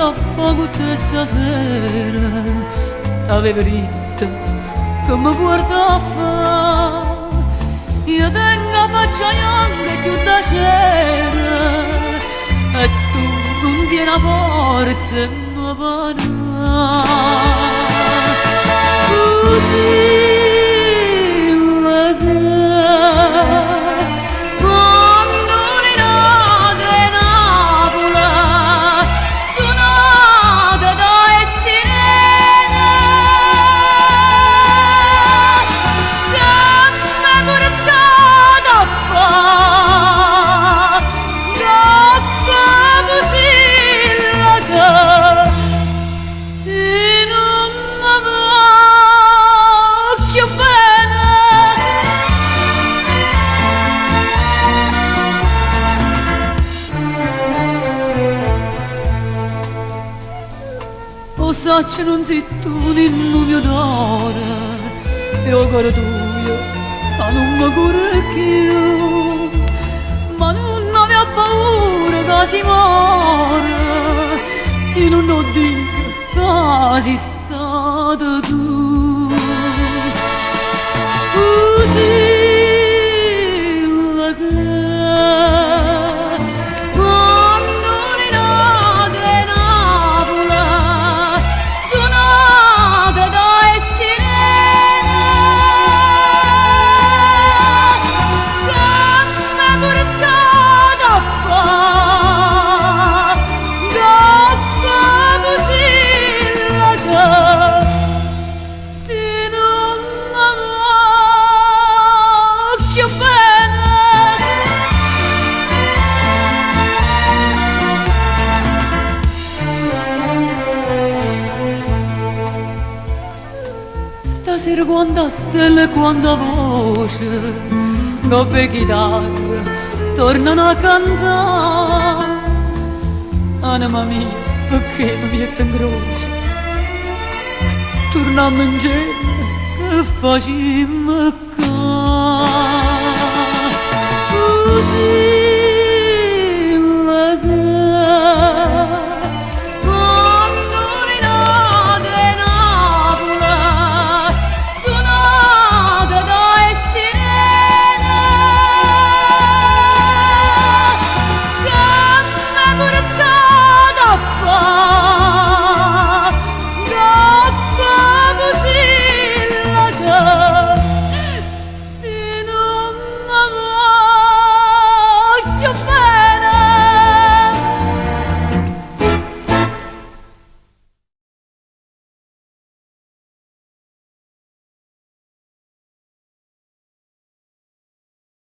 da fa con te stasera, t'avevo detto che mi guarda a fa, io tengo la faccia bianca più da cera, e tu non tieni la forza e mi parla. Così sacci non sei tu nel mio cuore, e il cuore tuo non mi cura più, ma non ne ho paura che si muore, io non ho detto che sei stata tu. Così stasera quando stelle e quando voce, coppie chitarre tornano a cantare. Anima mia, perché mi mette in croce? Torniamo in cielo che facciamo qua. Così